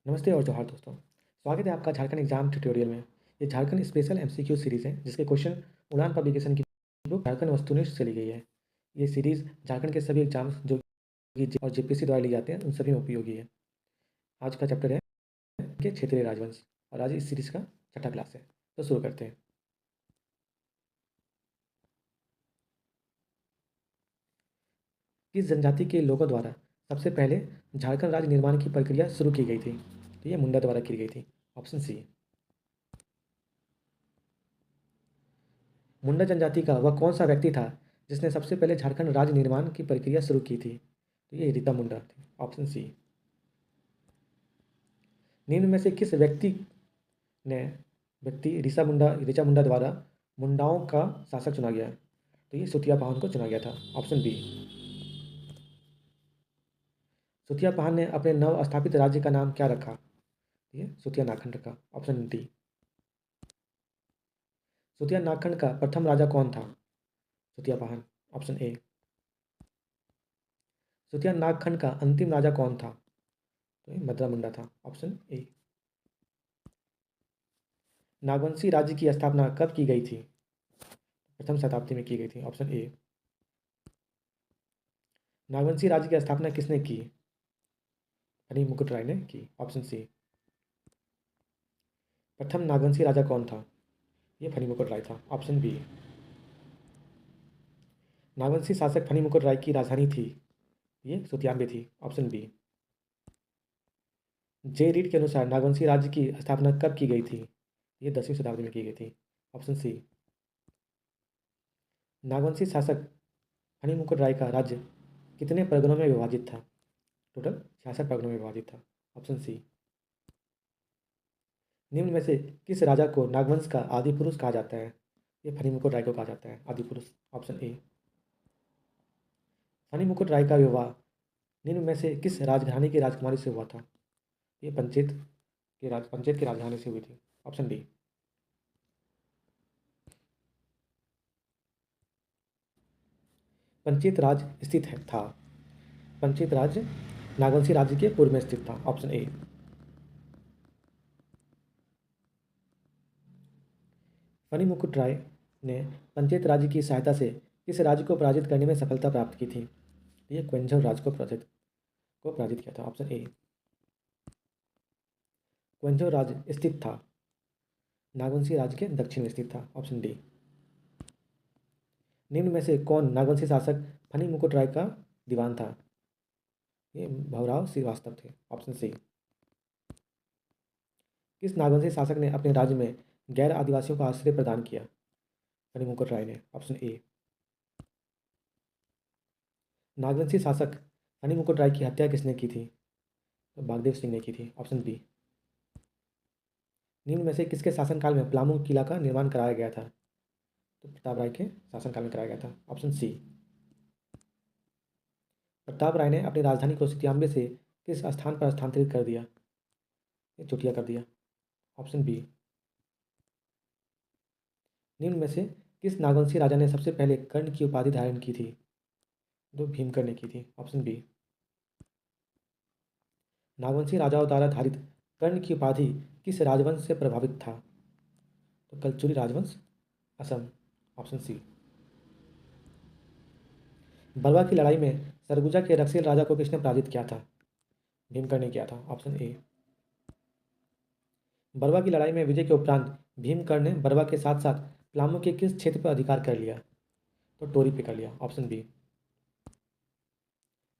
नमस्ते और जोहार दोस्तों। स्वागत है आपका झारखंड एग्जाम ट्यूटोरियल में। ये झारखंड स्पेशल एमसीक्यू सीरीज़ है जिसके क्वेश्चन उड़ान पब्लिकेशन की बुक झारखंड वस्तुनिष्ठ से ली गई है। ये सीरीज़ झारखंड के सभी एग्जाम्स जो कि और जेपीएससी द्वारा ली जाते हैं उन सभी में उपयोगी है। आज का चैप्टर है कि क्षेत्रीय राजवंश और आज इस सीरीज़ का छठा क्लास है। तो शुरू करते हैं। किस जनजाति के लोगों द्वारा सबसे पहले झारखंड राज्य निर्माण की प्रक्रिया शुरू की गई थी? तो ये मुंडा द्वारा की गई थी। ऑप्शन सी। मुंडा जनजाति का वह कौन सा व्यक्ति था जिसने सबसे पहले झारखंड राज्य निर्माण की प्रक्रिया शुरू की थी? तो ये रीता मुंडा थी। Option C. निम्न में से किस ने ऋचा मुंडा द्वारा मुंडाओं का शासक चुना गया? तो ये सुतिया पाहन को चुना गया था। Option B. सुतिया पाहन ने अपने नव स्थापित राज्य का नाम क्या रखा? ये सुतिया नागखंड रखा। Option D. सुतिया नागखंड का प्रथम राजा कौन था? सुतिया पाहन। Option A. सुतिया नागखंड का अंतिम राजा कौन था? तो ये मद्रा मुंडा था। Option A. नागवंशी राज्य की स्थापना कब की गई थी? प्रथम शताब्दी में की गई थी। Option A. नागवंशी राज्य की स्थापना किसने की? फनी मुकुट राय ने की। Option C. प्रथम नागवंशी राजा कौन था? ये फनी मुकुट राय था। Option B. नागवंशी शासक फनी मुकुट राय की राजधानी थी? ये सुतियाम्बे थी। Option B. जे रीड के अनुसार नागवंशी राज्य की स्थापना कब की गई थी? ये 10वीं शताब्दी में की गई थी। ऑप्शन सी। नागवंशी शासक फनी मुकुट राय का राज्य कितने परगनों में विभाजित था? टोटल 66 परगनों में विभाजित था। Option C. निम्न में से किस राजा को नागवंश का आदि पुरुष कहा जाता है? ये फनी मुकुट राय को कहा जाता है आदि पुरुष। Option A. फनी मुकुट राय का विवाह निम्न में से किस राजघराने की राजकुमारी से हुआ था? ये पंचेत की राजधानी से हुई थी। Option D. पंचेत राज स्थित है था। पंचेत राज्य नागवंशी राज्य के पूर्व में स्थित था। Option A. फनी मुकुट राय ने पंचेत राज्य की सहायता से किस राज्य को पराजित करने में सफलता प्राप्त की थी? ये क्वेंझल राज्य को पराजित किया था। Option A. क्वेंझल राज्य स्थित था नागवंशी राज्य के दक्षिण में स्थित था। Option D. निम्न में से कौन नागवंशी शासक फनी मुकुट राय का दीवान था? ये भवराव श्रीवास्तव थे। Option C. किस नागवंशी शासक ने अपने राज्य में गैर आदिवासियों को आश्रय प्रदान किया? फनी मुकुट राय ने। Option A. नागवंशी शासक फनी मुकुट राय की हत्या किसने की थी? तो बागदेव सिंह ने की थी। Option B. निम्न में से किसके शासनकाल में पलामू किला का निर्माण कराया गया था? तो प्रताप राय के शासनकाल में कराया गया था। ऑप्शन सी। प्रताप राय ने अपनी राजधानी को सितियाम्बे से किस स्थान पर स्थानांतरित कर दिया? ये चुटिया कर दिया। Option B. निम्न में से किस नागवंशी राजा ने सबसे पहले कर्ण की उपाधि धारण की थी? जो भीमकर्ण ने की थी। Option B. नागवंशी राजाओं द्वारा धारित कर्ण की उपाधि किस राजवंश से प्रभावित था? तो कलचुरी राजवंश, असम। Option C. बलवा की लड़ाई में सरगुजा के रक्सेल राजा को किसने पराजित किया था? भीमकर्ण ने किया था। Option A. बलवा की लड़ाई में विजय के उपरांत भीमकर्ण ने बलवा के साथ साथ पलामू के किस क्षेत्र पर अधिकार कर लिया? तो टोरी पे कर लिया। Option B.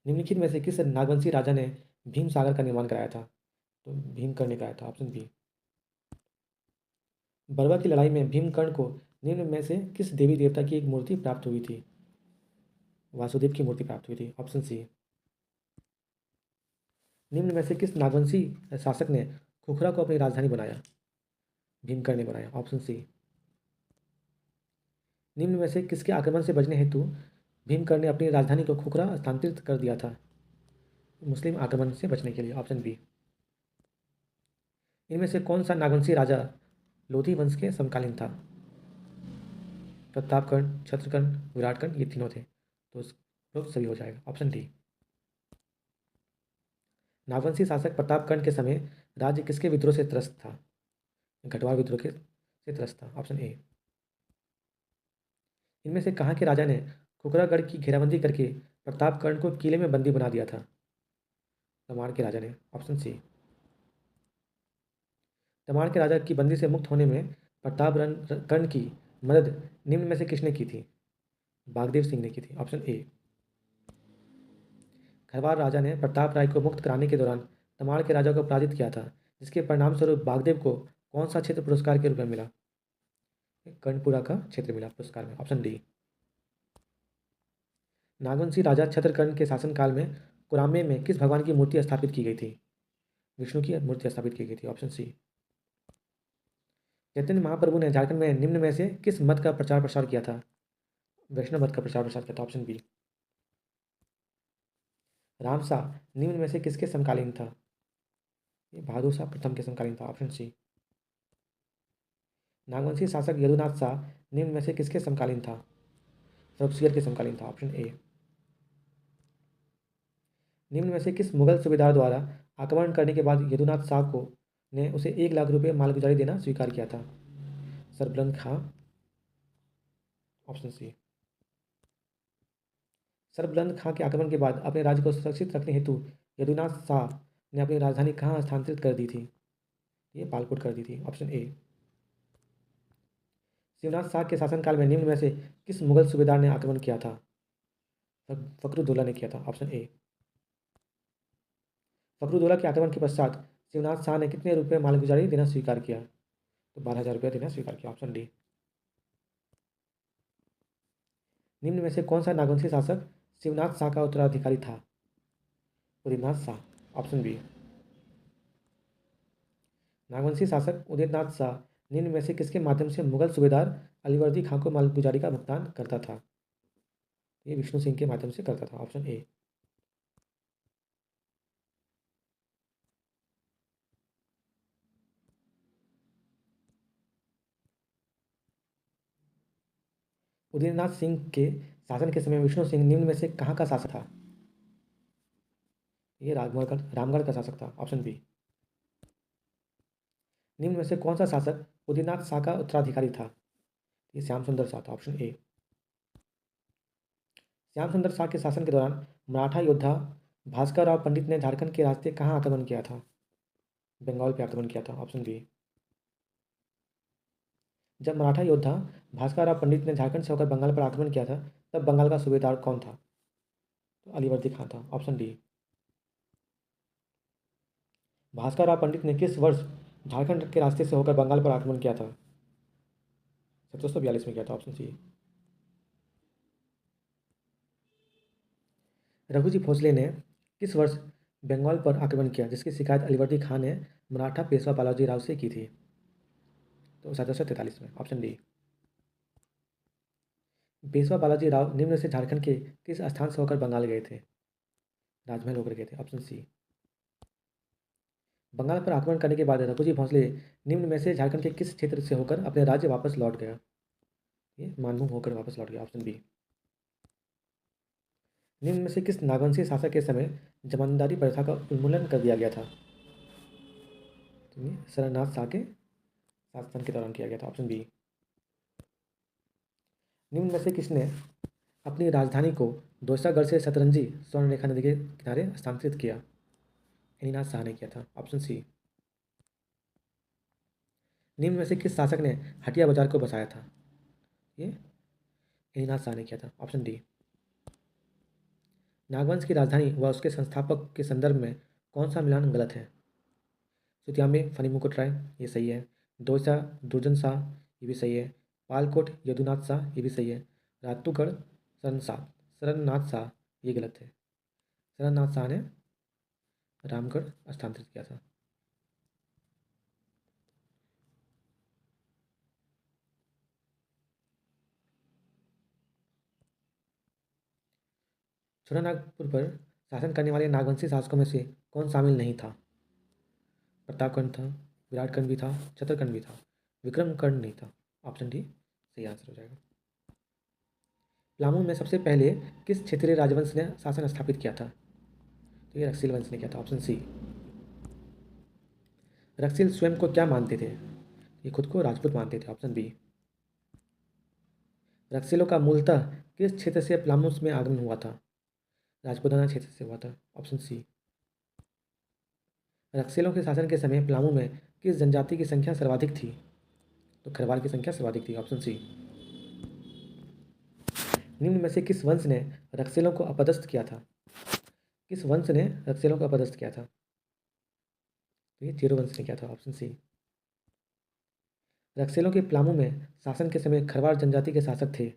निम्नलिखित में से किस नागवंशी राजा ने भीम सागर का निर्माण कराया था? तो भीमकर्ण ने कराया था। Option B. बलवा की लड़ाई में भीमकर्ण को निम्न में से किस देवी देवता की एक मूर्ति प्राप्त हुई थी? वासुदेव की मूर्ति प्राप्त हुई थी। Option C. निम्न में से किस नागवंशी शासक ने खुखरा को अपनी राजधानी बनाया? भीमकर्ण ने बनाया। Option C. निम्न में से किसके आक्रमण से बचने हेतु भीमकर्ण ने अपनी राजधानी को खुखरा स्थानांतरित कर दिया था? मुस्लिम आक्रमण से बचने के लिए। Option B. इनमें से कौन सा नागवंशी राजा लोधी वंश के समकालीन था? प्रतापकर्ण, छत्रकर्ण, विराटकर्ण, ये तीनों थे। तो लोग सही हो जाएगा। Option D. नागवंशी शासक प्रतापकर्ण के समय राज्य किसके विद्रोह से त्रस्त था? घटवार विद्रोह के से त्रस्त था। Option A. इनमें से कहाँ के राजा ने खुखरागढ़ की घेराबंदी करके प्रतापकर्ण को किले में बंदी बना दिया था? तमाड़ के राजा ने। Option C. तमाड़ के राजा की बंदी से मुक्त होने में प्रतापकर्ण की मदद निम्न में से किसने की थी? बागदेव सिंह ने की थी। Option A. खरवार राजा ने प्रताप राय को मुक्त कराने के दौरान तमाड़ के राजा को पराजित किया था, जिसके परिणाम स्वरूप बागदेव को कौन सा क्षेत्र पुरस्कार के रूप में मिला? कर्णपुरा का क्षेत्र मिला पुरस्कार में। Option D. नागवंशी राजा छत्रकर्ण के शासनकाल में कुरामे में किस भगवान की मूर्ति स्थापित की गई थी? विष्णु की मूर्ति स्थापित की गई थी। ऑप्शन सी। चैतन्य महाप्रभु ने झारखंड में निम्न में से किस मत का प्रचार प्रसार किया था? वैष्णव मत का प्रचार प्रसार किया था। Option B. रामशाह निम्न में से किसके समकालीन था? ये बहादुर शाह प्रथम के समकालीन था। ऑप्शन सी। नागवंशी शासक यदुनाथ शाह निम्न में से किसके समकालीन था? सर्वसियर के समकालीन था। Option A. निम्न में से किस मुगल सूबेदार द्वारा आक्रमण करने के बाद यदुनाथ शाह को ने उसे 1 लाख रुपये मालगुजारी देना स्वीकार किया था? सरबलंद खां। Option C. सरबलंद खां के आक्रमण के बाद अपने राज्य को सुरक्षित रखने हेतु यदुनाथ शाह ने अपनी राजधानी कहाँ स्थानांतरित कर दी थी? ये पालकोट कर दी थी। Option A. शिवनाथ शाह के शासनकाल में निम्न में से किस मुगल सूबेदार ने आक्रमण किया था? फखरुद्दौला ने किया था। Option A. फखरुद्दौला के आक्रमण के पश्चात शिवनाथ शाह ने कितने रुपये मालगुजारी देना स्वीकार किया? तो 12,000 रुपये देना स्वीकार किया। Option D. निम्न में से कौन सा नागवंशी शासक शिवनाथ शाह का उत्तराधिकारी था? उदयनाथ शाह। Option B. नागवंशी शासक उदयनाथ शाह निम्न में से किसके माध्यम से मुगल सूबेदार अलीवर्दी खां को मालगुजारी का भुगतान करता था? ये विष्णु सिंह के माध्यम से करता था। Option A. उदयनाथ सिंह के शासन के समय विष्णु सिंह निम्न में से कहाँ का शासक था? ये रामगढ़ का शासक था। Option B. निम्न में से कौन सा शासक उदयनाथ शाह का उत्तराधिकारी था? ये श्याम सुंदर शाह था। Option A. श्याम सुंदर शाह के शासन के दौरान मराठा योद्धा भास्कर राव पंडित ने झारखंड के रास्ते कहाँ आक्रमण किया था? बंगाल पे आक्रमण किया था। Option B. जब मराठा योद्धा भास्कर राव पंडित ने झारखंड से होकर बंगाल पर आक्रमण किया था, तब बंगाल का सूबेदार कौन था? तो अलीवर्दी खां था। Option D. भास्कर राव पंडित ने किस वर्ष झारखंड के रास्ते से होकर बंगाल पर आक्रमण किया था? 1742 में किया था। ऑप्शन सी। रघुजी भोसले ने किस वर्ष बंगाल पर आक्रमण किया, जिसकी शिकायत अलीवर्दी खां ने मराठा पेशवा बालाजी राव से की थी? तो 1743 में। Option D. पेशवा बालाजी राव निम्न से झारखंड के किस स्थान से होकर बंगाल गए थे? राजमहल होकर गए थे। ऑप्शन सी। बंगाल पर आक्रमण करने के बाद रघुजी भोसले निम्न में से झारखंड के किस क्षेत्र से होकर अपने राज्य वापस लौट गया? ये मानभूम होकर वापस लौट गया। Option B. निम्न में से किस नागवंशी शासक के समय जमींदारी प्रथा का उन्मूलन कर दिया गया था? तो ये सरनाथ शाह के शासन के दौरान किया गया था। Option B. निम्न में से किसने अपनी राजधानी को दोसागढ़ से सतरंजी स्वर्ण रेखा नदी के किनारे स्थानांतरित किया? अनिनाथ शाह ने किया था। Option C. निम्न में से किस शासक ने हटिया बाजार को बसाया था? ये अनिनाथ शाह ने किया था। Option D. नागवंश की राजधानी व उसके संस्थापक के संदर्भ में कौन सा मिलान गलत है? सुतियामे फणिमुकुट राय, ये सही है। दोसा दुर्जन शाह, ये भी सही है। पालकोट यदुनाथ शाह, ये भी सही है। रातूगढ़ सरननाथ शाह, ये गलत है। सरननाथ शाह ने रामगढ़ स्थानांतरित किया था। छोटानागपुर पर शासन करने वाले नागवंशी शासकों में से कौन शामिल नहीं था? प्रतापकर्ण था, विराटकर्ण भी था, छत्रकर्ण भी था, विक्रमकर्ण नहीं था। ऑप्शन डी सही आंसर हो जाएगा। प्लामू में सबसे पहले किस क्षेत्रीय राजवंश ने शासन स्थापित किया था? तो ये रक्सील वंश ने किया था, ऑप्शन सी। रक्सील स्वयं को क्या मानते थे? ये खुद को राजपूत मानते थे, ऑप्शन बी। रक्सीलों का मूलतः किस क्षेत्र से प्लामूस में आगमन हुआ था? राजपूताना क्षेत्र से हुआ था, ऑप्शन सी। रक्सीलों के शासन के समय प्लामू में किस जनजाति की संख्या सर्वाधिक थी? तो खरवाल की संख्या सर्वाधिक थी, ऑप्शन सी। निम्न में से किस वंश ने रक्सीलों को अपदस्थ किया था? किस वंश ने रक्सीलों को अपदस्थ किया था? तो ये चेरो वंश ने किया था, ऑप्शन सी। रक्सीलों के प्लामू में शासन के समय खरवाल जनजाति के शासक थे,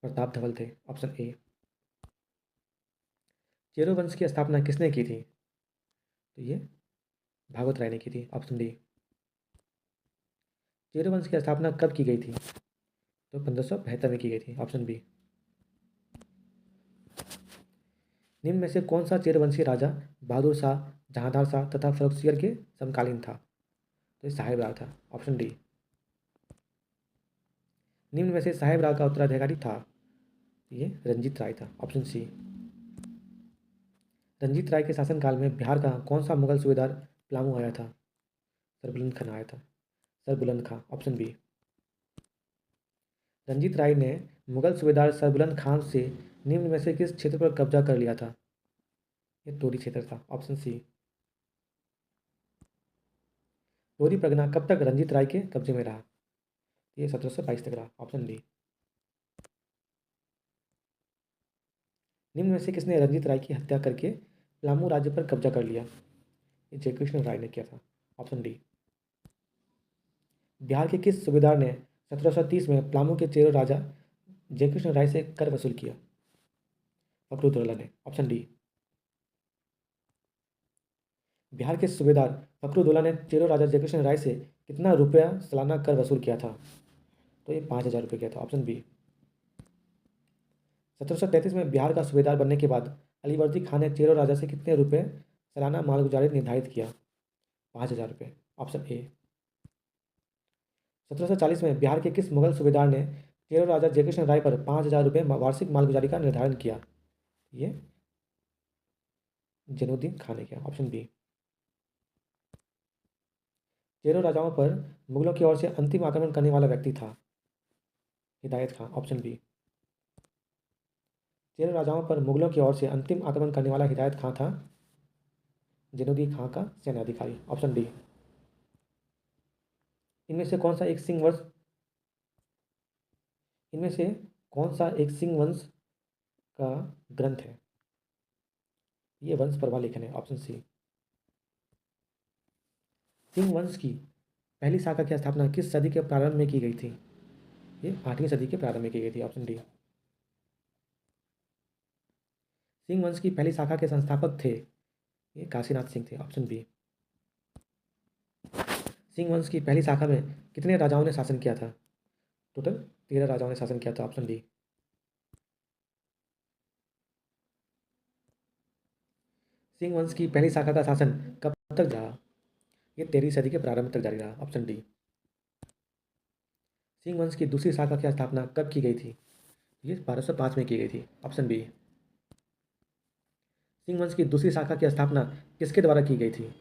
प्रताप धवल थे, ऑप्शन ए। चेरो वंश की स्थापना किसने की थी? तो ये भागवत राय ने की थी, ऑप्शन डी। चेरो वंश की स्थापना कब की गई थी? तो 1572 में की गई थी, ऑप्शन बी। निम्न में से कौन सा चेरवंशी राजा बहादुर शाह, जहांदार शाह तथा फर्रुखसियर के समकालीन था? तो ये साहेब राय था, ऑप्शन डी। निम्न में से साहेब राय का उत्तराधिकारी था? ये रंजीत राय था, ऑप्शन सी। रंजीत राय के शासनकाल में बिहार का कौन सा मुगल सूबेदार प्लामू आया था? सरबुलंद खान आया था, सरबुलंद खां, ऑप्शन बी। रंजीत राय ने मुगल सूबेदार सरबुलंद खान से निम्न में से किस क्षेत्र पर कब्जा कर लिया था? ये तोरी क्षेत्र था, ऑप्शन सी। तोरी परगना कब तक रंजीत राय के कब्जे में रहा? ये 1722 तक रहा, ऑप्शन डी। निम्न में से किसने रंजीत राय की हत्या करके प्लामू राज्य पर कब्जा कर लिया? ये जयकृष्ण राय ने किया था, ऑप्शन डी। बिहार के किस सूबेदार ने 1730 में प्लामू के चेरो राजा जयकृष्ण राय से कर वसूल किया? फकरुद्दौला ने, ऑप्शन डी। बिहार के सूबेदार फकरुद्दौला ने चेरो राजा जयकृष्ण राय से कितना रुपया सालाना कर वसूल किया था? तो ये 5000 रुपये किया था, ऑप्शन बी। 1733 में बिहार का सूबेदार बनने के बाद अलीवर्दी खान ने चेरो राजा से कितने रुपये सालाना मालगुजारी निर्धारित किया? 5000 रुपये, ऑप्शन ए। 1740 में बिहार के किस मुगल सूबेदार ने चेरो राजा जयकृष्ण राय पर 5000 रुपये वार्षिक मालगुजारी का निर्धारण किया? ये जैनुद्दीन खान ने किया, ऑप्शन बी। चेरो राजाओं पर मुगलों की ओर से अंतिम आक्रमण करने वाला व्यक्ति था? हिदायत खां, ऑप्शन बी। चेरो राजाओं पर मुगलों की ओर से अंतिम आक्रमण करने वाला हिदायत खां था? जैनुद्दीन खां का सेनाधिकारी, ऑप्शन डी। इनमें से कौन सा एक सिंह वंश इनमें से कौन सा एक सिंह वंश का ग्रंथ है? ये वंश प्रभा लेखन है, ऑप्शन सी। सिंह वंश की पहली शाखा की स्थापना किस सदी के प्रारंभ में की गई थी? ये 8वीं सदी के प्रारंभ में की गई थी, ऑप्शन डी। सिंह वंश की पहली शाखा के संस्थापक थे? ये काशीनाथ सिंह थे, ऑप्शन बी। सिंह वंश की पहली शाखा में कितने राजाओं ने शासन किया था? टोटल 13 राजाओं ने शासन किया था, ऑप्शन डी। सिंह वंश की पहली शाखा का शासन कब तक रहा? ये 13वीं सदी के प्रारंभ तक जारी रहा, ऑप्शन डी। सिंह वंश की दूसरी शाखा की स्थापना कब की गई थी? ये 1205 में की गई थी, ऑप्शन बी। सिंह वंश की दूसरी शाखा की स्थापना किसके द्वारा की गई थी?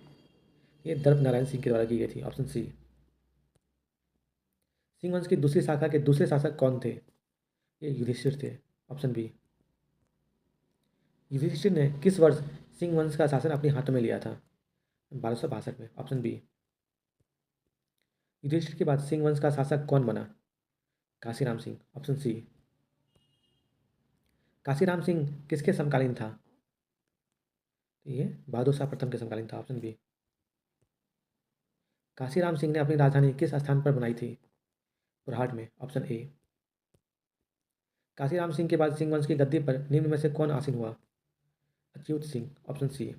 ये दर्प नारायण सिंह के द्वारा की गई थी, ऑप्शन सी। सिंह वंश की दूसरी शाखा के दूसरे शासक कौन थे? ये युधिष्ठिर थे, ऑप्शन बी। युधिष्ठिर ने किस वर्ष सिंह वंश का शासन अपने हाथों में लिया था? 1262 में, ऑप्शन बी। युधिष्ठिर के बाद सिंह वंश का शासक कौन बना? Kashiram Singh, option C. काशीराम सिंह किसके समकालीन था? तो ये बहादुर शाह प्रथम के समकालीन था, ऑप्शन बी। काशीराम सिंह ने अपनी राजधानी किस स्थान पर बनाई थी? पुरहाट में, ऑप्शन ए। काशीराम सिंह के बाद सिंह वंश की गद्दी पर निम्न में से कौन आसीन हुआ? Achyut Singh, option C.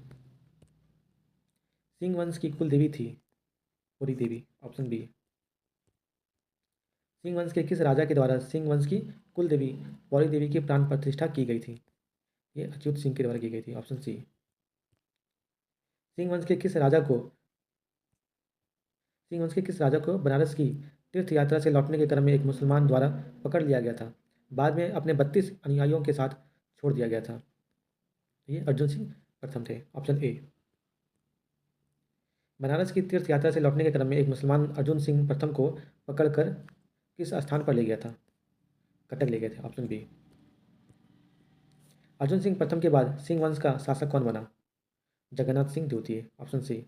सिंह वंश की कुल देवी थी? Puri Devi, option B. सिंह वंश के किस राजा के द्वारा सिंह वंश की कुल देवी पौरी देवी की प्राण प्रतिष्ठा की गई थी? ये अच्युत सिंह के द्वारा की गई थी, ऑप्शन सी। सिंह वंश के किस राजा को सिंह वंश के किस राजा को बनारस की तीर्थ यात्रा से लौटने के क्रम में एक मुसलमान द्वारा पकड़ लिया गया था? बाद में अपने 32 अनुयायियों के साथ छोड़ दिया गया था? ये अर्जुन सिंह प्रथम थे? Option A. बनारस की तीर्थ यात्रा से लौटने के क्रम में एक मुसलमान अर्जुन सिंह प्रथम को पकड़कर किस स्थान पर ले गया था? कटक ले गए थे। Option B. अर्जुन सिंह प्रथम के बाद सिंह वंश का शासक कौन बना? जगन्नाथ सिंह द्वितीय। Option C.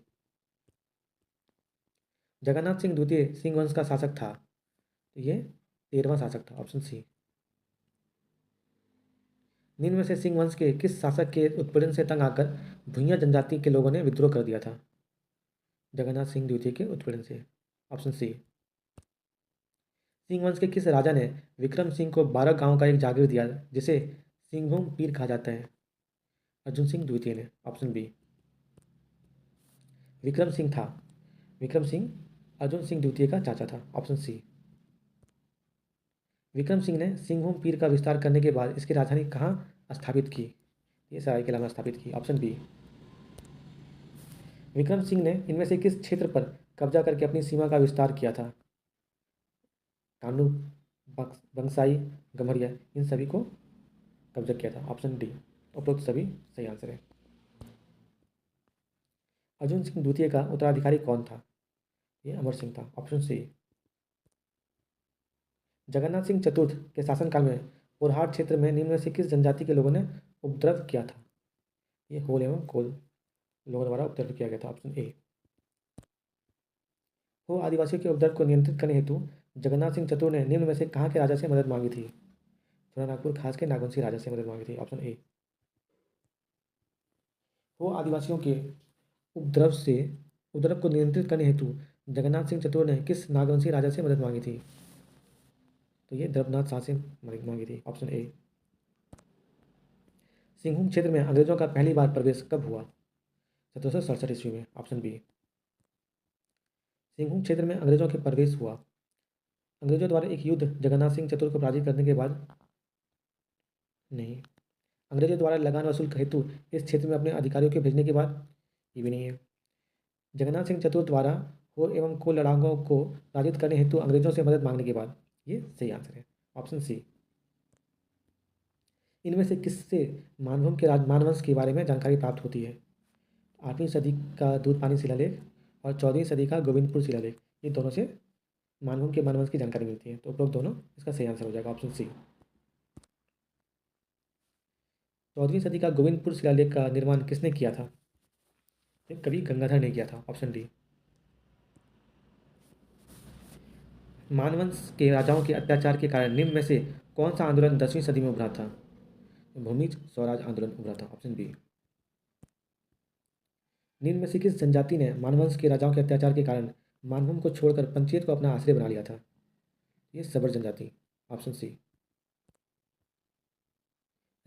जगन्नाथ सिंह द्वितीय सिंह वंश का शासक था, तो ये 13वां शासक था। Option C. निम्न में से सिंह वंश के किस शासक के उत्पीड़न से तंग आकर भुइयां जनजाति के लोगों ने विद्रोह कर दिया था? जगन्नाथ सिंह द्वितीय के उत्पीड़न से। Option C. सिंह वंश के किस राजा ने विक्रम सिंह को 12 गांवों का एक जागीर दिया जिसे सिंहभूम पीर कहा जाता है? अर्जुन सिंह द्वितीय ने। Option B. विक्रम सिंह था। विक्रम सिंह अर्जुन सिंह द्वितीय का चाचा था। ऑप्शन सी। विक्रम सिंह ने सिंहभूम पीर का विस्तार करने के बाद इसकी राजधानी कहाँ स्थापित की? ये सरायकेला में स्थापित की। Option B. विक्रम सिंह ने इनमें से किस क्षेत्र पर कब्जा करके अपनी सीमा का विस्तार किया था? कामरू, बंगसाई, गम्हरिया, इन सभी को कब्जा किया था। Option D. उपरोक्त सभी सही आंसर है। अर्जुन सिंह द्वितीय का उत्तराधिकारी कौन था? ये अमर सिंह था। ऑप्शन सी। जगन्नाथ सिंह चतुर्थ के शासनकाल में पोरहाट क्षेत्र में निम्न में से किस जनजाति के लोगों ने उपद्रव किया था? ये होल एवं कोल लोगों द्वारा उपद्रव किया गया था। Option A. हो आदिवासियों के उपद्रव को नियंत्रित करने हेतु जगन्नाथ सिंह चतुर ने निम्न में से कहाँ के राजा से मदद मांगी थी? नागपुर खास के नागवंशी राजा से मदद मांगी थी। Option A. हो आदिवासियों के उपद्रव को नियंत्रित करने हेतु जगन्नाथ सिंह चतुर ने किस नागवंशी राजा से मदद मांगी थी? तो ये द्रवनाथ शाह से मदद मांगी थी। Option A. सिंहभूम क्षेत्र में अंग्रेजों का पहली बार प्रवेश कब हुआ? 1767 ईस्वी में। Option B. सिंहभूम क्षेत्र में अंग्रेजों के प्रवेश हुआ। अंग्रेजों द्वारा एक युद्ध जगन्नाथ सिंह चतुर को पराजित करने के बाद नहीं, अंग्रेजों द्वारा लगान वसूल हेतु इस क्षेत्र में अपने अधिकारियों के भेजने के बाद, ये भी नहीं है। जगन्नाथ सिंह चतुर द्वारा हो एवं को लड़ाकों को पराजित करने हेतु अंग्रेजों से मदद मांगने के बाद, ये सही आंसर है। Option C. इनमें से किससे मानभूम के मानवंश के बारे में जानकारी प्राप्त होती है? 8वीं सदी का दूध पानी शिलालेख और 14वीं सदी का गोविंदपुर शिलालेख, ये दोनों से मानभूम के मानवंश की जानकारी मिलती है। तो उपरोक्त दोनों इसका सही आंसर हो जाएगा। Option C. 14वीं सदी का गोविंदपुर शिलालेख का निर्माण किसने किया था? कवि गंगाधर ने किया था। Option D. मानवंश के राजाओं के अत्याचार के कारण निम्न में से कौन सा आंदोलन 10वीं सदी में उभरा था? भूमिज स्वराज आंदोलन उभरा था। Option B. निम्न में से किस जनजाति ने मानवंश के राजाओं के अत्याचार के कारण मानभूम को छोड़कर पंचायत को अपना आश्रय बना लिया था? ये सबर जनजाति। Option C.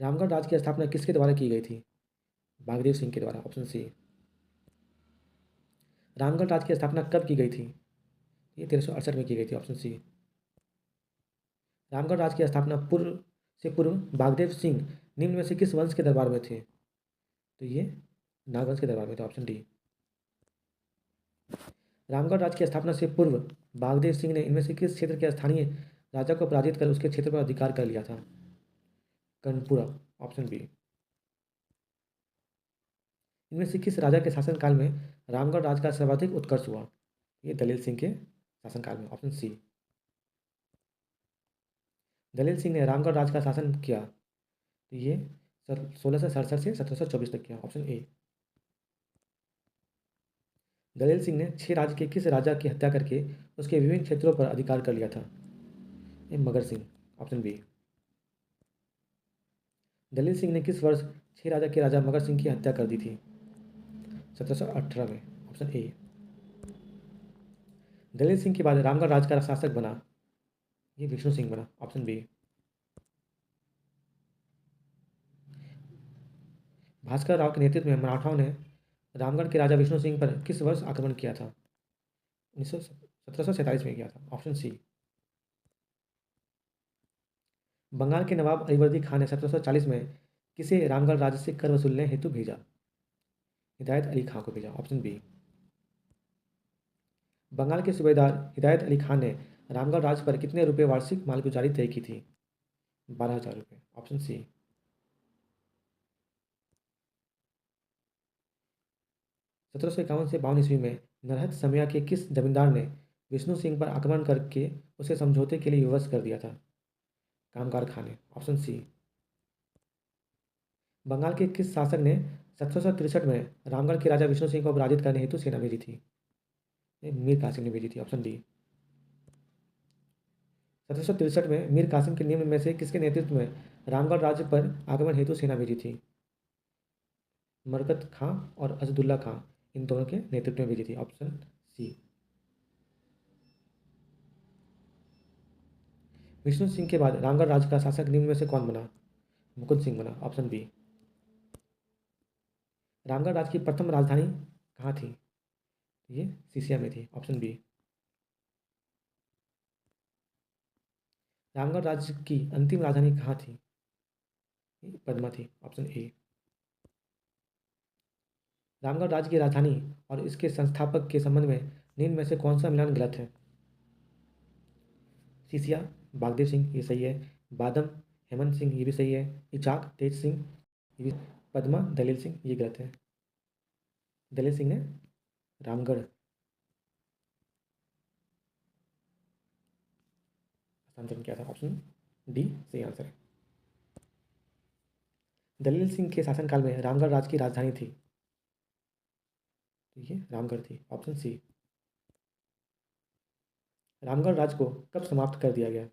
रामगढ़ राज्य की स्थापना किसके द्वारा की गई थी? बागदेव सिंह के द्वारा। Option C. रामगढ़ राज्य की स्थापना कब की गई थी? ये 1368 में की गई थी। ऑप्शन सी। रामगढ़ राज्य की स्थापना पूर्व बागदेव सिंह निम्न में से किस वंश के दरबार में थे? तो ये नागवंश के दरबार में थे। Option D. रामगढ़ राज्य की स्थापना से पूर्व बागदेव सिंह ने इनमें से किस क्षेत्र के स्थानीय राजा को पराजित कर उसके क्षेत्र पर अधिकार कर लिया था? कर्णपुरा। Option B. इनमें से किस राजा के शासनकाल में रामगढ़ राज्य का सर्वाधिक उत्कर्ष हुआ? ये दलील सिंह के शासनकाल में। Option C. दलील सिंह ने रामगढ़ राज्य का शासन किया, तो ये 1667 से 1724 तक किया। Option A. दलील सिंह ने 6 राज्य के किस राजा की हत्या करके उसके विभिन्न क्षेत्रों पर अधिकार कर लिया था? ये मगर सिंह। Option B. दलील सिंह ने किस वर्ष 6 राजा के राजा मगर सिंह की हत्या कर दी थी? 1718 में। Option A. दलील सिंह के बाद रामगढ़ राज्य का शासक बना, ये विष्णु सिंह बना। Option B. भास्कर राव के नेतृत्व में मराठाओं ने रामगढ़ के राजा विष्णु सिंह पर किस वर्ष आक्रमण किया था? 1747 में किया था। ऑप्शन सी। बंगाल के नवाब अलीवर्दी खान ने 1740 में किसे रामगढ़ राज्य से कर वसूलने हेतु भेजा? हिदायत अली खां को भेजा। Option B. बंगाल के सूबेदार हिदायत अली खान ने रामगढ़ राज्य पर कितने रुपए वार्षिक मालगुजारी तय की थी? 12,000 रुपये। Option C. 1751 से 52 ईस्वी में नरहत समया के किस जमींदार ने विष्णु सिंह पर आक्रमण करके उसे समझौते के लिए विवश कर दिया था? कामगार खां ने। Option C. बंगाल के किस शासक ने 1763 में रामगढ़ के राजा विष्णु सिंह को पराजित करने हेतु सेना भेजी थी? मीर कासिम ने भेजी थी। Option D. 1763 में मीर कासिम के निम्न में से किसके नेतृत्व में रामगढ़ राज्य पर आक्रमण हेतु सेना भेजी थी? मरकत खां और असदुल्ला खां, इन दोनों के नेतृत्व में भेजी थी। ऑप्शन सी। विष्णु सिंह के बाद रामगढ़ राज्य का शासक निम्न में से कौन बना? मुकुंद सिंह बना। Option B. रामगढ़ राज्य की प्रथम राजधानी कहाँ थी? ये सीसिया में थी। Option B. रामगढ़ राज्य की अंतिम राजधानी कहाँ थी? ये पद्मा थी। Option A. रामगढ़ राज्य की राजधानी और इसके संस्थापक के संबंध में निम्न में से कौन सा मिलान गलत है? सीसिया बागदेव सिंह, ये सही है। बादम हेमंत सिंह, ये भी सही है। इचाक तेज सिंह, ये भी। पद्मा दलील सिंह, ये गलत है। दलील सिंह ने रामगढ़ हस्तांतरण किया था। ऑप्शन डी सही आंसर है। दलील सिंह के शासनकाल में रामगढ़ राज्य की राजधानी थी, तो ये रामगढ़ थी। ऑप्शन सी। रामगढ़ राज्य को कब समाप्त कर दिया गया?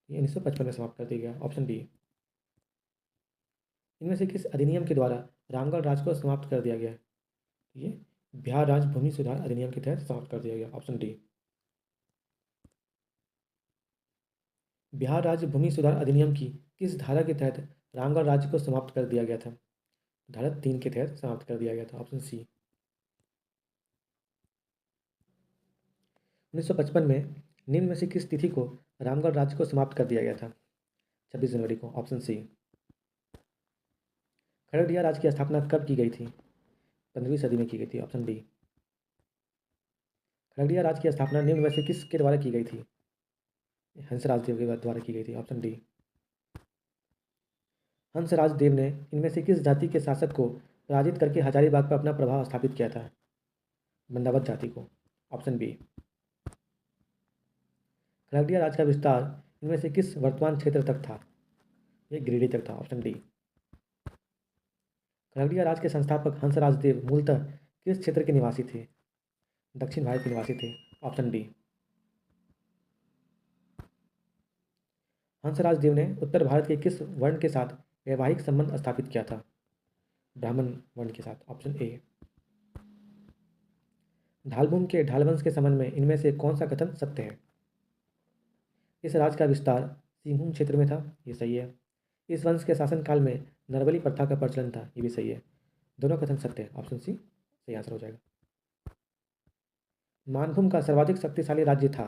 ये 1955 में समाप्त कर दिया गया। Option D. इनमें से किस अधिनियम के द्वारा रामगढ़ राज्य को समाप्त कर दिया गया? ये बिहार राज्य भूमि सुधार अधिनियम के तहत समाप्त कर दिया गया। Option D. बिहार राज्य भूमि सुधार अधिनियम की किस धारा के तहत रामगढ़ राज्य को समाप्त कर दिया गया था? धारा 3 के तहत समाप्त कर दिया गया था। ऑप्शन सी। 1955 में निम्न में से किस तिथि को रामगढ़ राज्य को समाप्त कर दिया गया था? 26 जनवरी को। Option C. खगड़िया राज्य की स्थापना कब की गई थी? 15वीं सदी में की गई थी। Option D. खगड़िया राज्य की स्थापना निम्न में से किसके द्वारा की गई थी? हंसराज देव के द्वारा की गई थी। Option D. हंसराज देव ने इनमें से किस जाति के शासक को पराजित करके हजारीबाग पर अपना प्रभाव स्थापित किया था? बंदावत जाति को। Option B. खगड़िया राज्य का विस्तार इनमें से किस वर्तमान क्षेत्र तक था? ये गिरिडीह तक था। Option D. खगड़िया राज्य के संस्थापक हंसराज देव मूलतः किस क्षेत्र के निवासी थे? दक्षिण भारत के निवासी थे। Option D. हंसराज देव ने उत्तर भारत के किस वर्ण के साथ वैवाहिक संबंध स्थापित किया था? ब्राह्मण वर्ण के साथ। Option A. ढालभूम के ढाल वंश के संबंध में इनमें से कौन सा कथन सत्य है? इस राज्य का विस्तार सिंहभूम क्षेत्र में था, ये सही है। इस वंश के शासनकाल में नरबली प्रथा का प्रचलन था, ये भी सही है। दोनों कथन सत्य है। ऑप्शन सी सही आंसर हो जाएगा। मानभूम का सर्वाधिक शक्तिशाली राज्य था।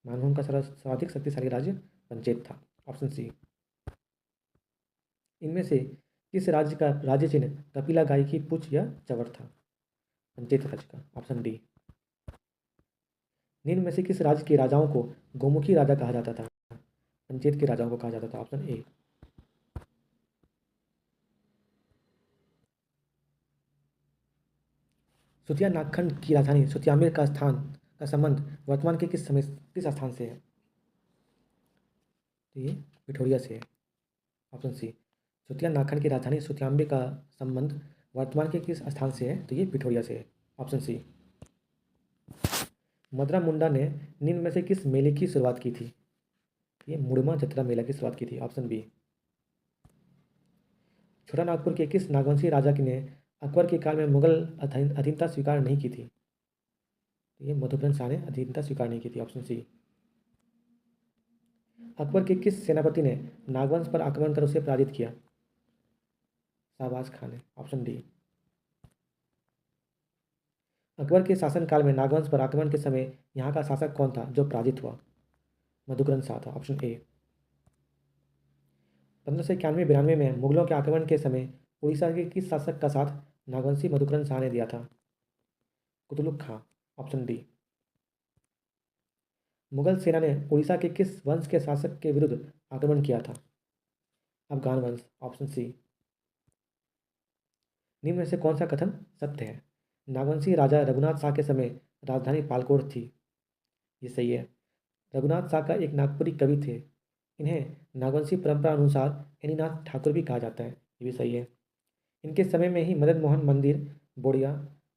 मानभूम का सर्वाधिक शक्तिशाली राज्य पंचेत था। Option C. इनमें से किस राज्य का राज्य चिन्ह कपिला गाय की पूंछ या चवर था? पंचेत राज्य का। Option D. निम्न में से किस राज्य के राजाओं को गोमुखी राजा कहा जाता था? पंचेत के राजाओं को कहा जाता था। Option A. सुतिया नागखंड की राजधानी सुतियामिर का संबंध वर्तमान के किस स्थान से है? तो ये पिठोरिया से है। ऑप्शन सी। सुतिया नागखंड की राजधानी सुतियाम्बे का संबंध वर्तमान के किस स्थान से है? तो ये पिठोरिया से है। ऑप्शन सी। मदरा मुंडा ने निम्न में से किस मेले की शुरुआत की थी? ये मुड़मा जत्रा मेला की शुरुआत की थी। Option B. छोटा नागपुर के किस नागवंशी राजा ने अकबर के काल में मुगल अधीनता स्वीकार नहीं की थी? तो ये मधुसूदन शाह ने अधीनता स्वीकार नहीं की थी। ऑप्शन सी। अकबर के किस सेनापति ने नागवंश पर आक्रमण कर उसे पराजित किया? शाहबाज खान ने। Option D. अकबर के शासनकाल में नागवंश पर आक्रमण के समय यहाँ का शासक कौन था जो पराजित हुआ? मधुकरण शाह था। Option A. 1591-92 में मुगलों के आक्रमण के समय उड़ीसा के किस शासक का साथ नागवंशी मधुकरण शाह ने दिया था? कुतुलुक खां। Option D. मुगल सेना ने उड़ीसा के किस वंश के शासक के विरुद्ध आक्रमण किया था? अफगान वंश। Option C. निम्न में से कौन सा कथन सत्य है? नागवंशी राजा रघुनाथ शाह के समय राजधानी पालकोट थी। ये सही है। रघुनाथ शाह का एक नागपुरी कवि थे। इन्हें नागवंशी परंपरा अनुसार एनीनाथ ठाकुर भी कहा जाता है। ये भी सही है। इनके समय में ही मदन मोहन मंदिर बोड़िया,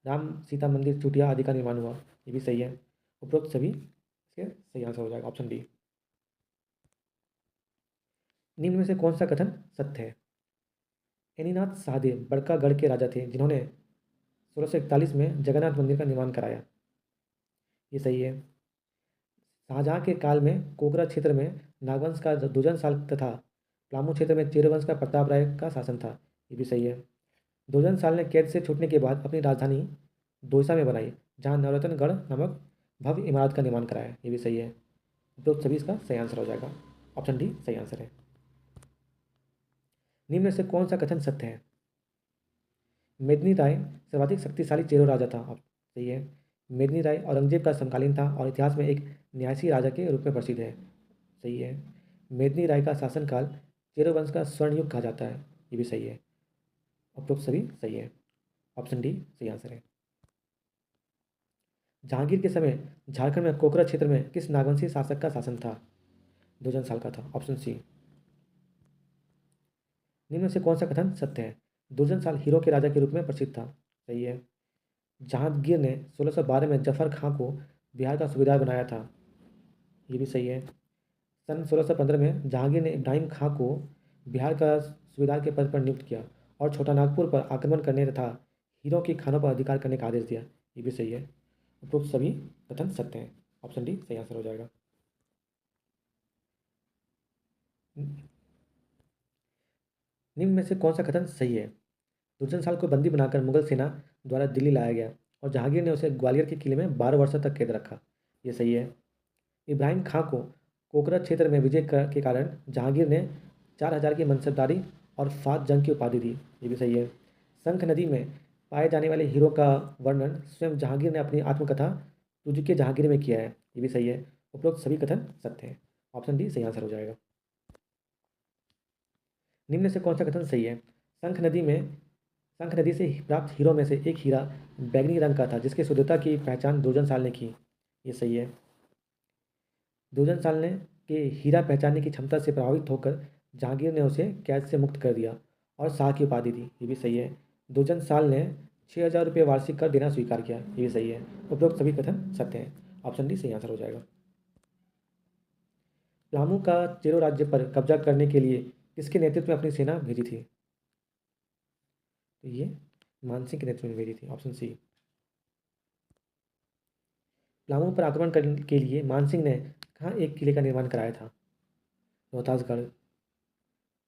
राम सीता मंदिर चुटिया आदि का निर्माण हुआ। ये भी सही है। उपरोक्त सभी इसके सही आंसर हो जाएगा, ऑप्शन डी। निम्न में से कौन सा कथन सत्य है? एनीनाथ सहदेव बड़कागढ़ के राजा थे जिन्होंने 1641 में जगन्नाथ मंदिर का निर्माण कराया। ये सही है। शाहजहाँ के काल में कोकरा क्षेत्र में नागवंश का दुजन साल तथा पलामू क्षेत्र में चेरवंश का प्रताप राय का शासन था। ये भी सही है। दुजन साल ने कैद से छूटने के बाद अपनी राजधानी दोसा में बनाई, जहाँ नवरत्नगढ़ नामक भव्य इमारत का निर्माण कराया। ये भी सही है। उपरोक्त सभी इसका सही आंसर हो जाएगा, ऑप्शन डी सही आंसर है। निम्न में से कौन सा कथन सत्य है? मेदिनी राय सर्वाधिक शक्तिशाली चेरो राजा था। अब सही है। मेदिनी राय औरंगजेब का समकालीन था और इतिहास में एक न्यासी राजा के रूप में प्रसिद्ध है। सही है। मेदिनी राय का शासनकाल चेरो वंश का स्वर्ण युग कहा जाता है। ये भी सही है। उपरोक्त सभी सही है, ऑप्शन डी सही आंसर है। जहांगीर के समय झारखंड में कोकरा क्षेत्र में किस नागवंशी शासक का शासन था? दुजन साल का था, ऑप्शन सी। निम्न में से कौन सा कथन सत्य है? दुर्जन साल हीरो के राजा के रूप में प्रसिद्ध था। सही है। जहांगीर ने 1612 में जफर खां को बिहार का सूबेदार बनाया था। ये भी सही है। सन 1615 में जहांगीर ने इब्राहिम खां को बिहार का सूबेदार के पद पर नियुक्त किया और छोटा नागपुर पर आक्रमण करने तथा हीरो की खानों पर अधिकार करने का आदेश दिया। ये भी सही है। उपरोक्त सभी कथन सत्य हैं, ऑप्शन डी सही आंसर हो जाएगा। निम्न में से कौन सा कथन सही है? दुर्जन साल को बंदी बनाकर मुगल सेना द्वारा दिल्ली लाया गया और जहांगीर ने उसे ग्वालियर के किले में 12 वर्षों तक कैद रखा। ये सही है। इब्राहिम खां को कोकरा क्षेत्र में विजय के कारण जहांगीर ने 4000 की मनसबदारी और फात जंग की उपाधि दी। ये भी सही है। शंख नदी में पाए जाने वाले हीरो का वर्णन स्वयं जहांगीर ने अपनी आत्मकथा तुझके जहांगीर में किया है। ये भी सही है। उपरोक्त सभी कथन सत्य हैं, ऑप्शन डी सही आंसर हो जाएगा। निम्न से कौन सा कथन सही है? शंख नदी से प्राप्त हीरो में से एक हीरा बैंगनी रंग का था जिसकी शुद्धता की पहचान दुर्जन साल ने की। ये सही है। दुर्जन साल ने के हीरा पहचानने की क्षमता से प्रभावित होकर जहांगीर ने उसे कैद से मुक्त कर दिया और शाह की उपाधि दी। ये भी सही है। दुर्जन साल ने 6000 रुपये वार्षिक कर देना स्वीकार किया। ये भी सही है। उपरोक्त सभी कथन सत्य हैं, ऑप्शन डी सही आंसर हो जाएगा। पलामू का चेरो राज्य पर कब्जा करने के लिए किसके नेतृत्व में अपनी सेना भेजी थी? तो ये मानसिंह के नेतृत्व में भेजी थी, ऑप्शन सी। पलामू पर आक्रमण करने के लिए मानसिंह ने कहाँ एक किले का निर्माण कराया था? रोहतासगढ़।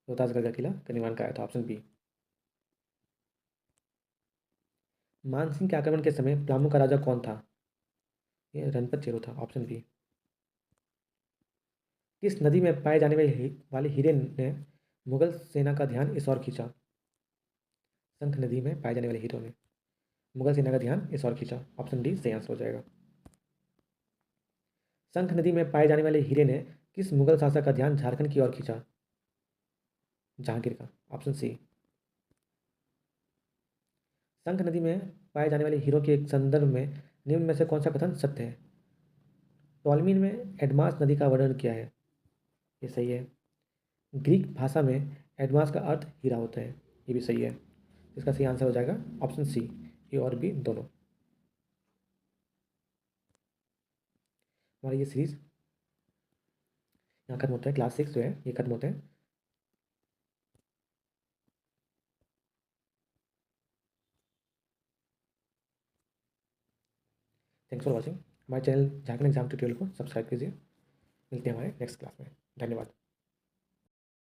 रोहतासगढ़ का किला का निर्माण कराया था, ऑप्शन बी। मानसिंह के आक्रमण के समय पलामू का राजा कौन था? ये रणपत चेरो था, ऑप्शन बी। किस नदी में पाए जाने वाले हीरे ने मुगल सेना का ध्यान इस ओर खींचा? शंख नदी में पाए जाने वाले हीरो ने मुगल सेना का ध्यान इस ओर खींचा, ऑप्शन डी सही आंसर हो जाएगा। शंख नदी में पाए जाने वाले हीरे ने किस मुगल शासक का ध्यान झारखंड की ओर खींचा? जहांगीर का, ऑप्शन सी। शंख नदी में पाए जाने वाले हीरो के संदर्भ में निम्न में से कौन सा कथन सत्य है? टॉलमी में एडमास नदी का वर्णन किया है। ये सही है। ग्रीक भाषा में एडमास का अर्थ हीरा होता है। ये भी सही है। इसका सही आंसर हो जाएगा ऑप्शन सी, ए और बी दोनों। हमारी ये सीरीज यहाँ खत्म होता है। क्लास 6 जो है ये खत्म होता है। Thanks for watching. हमारे चैनल झारखंड एग्जाम ट्यूटोरियल को सब्सक्राइब कीजिए। मिलते हैं हमारे नेक्स्ट क्लास में। धन्यवाद।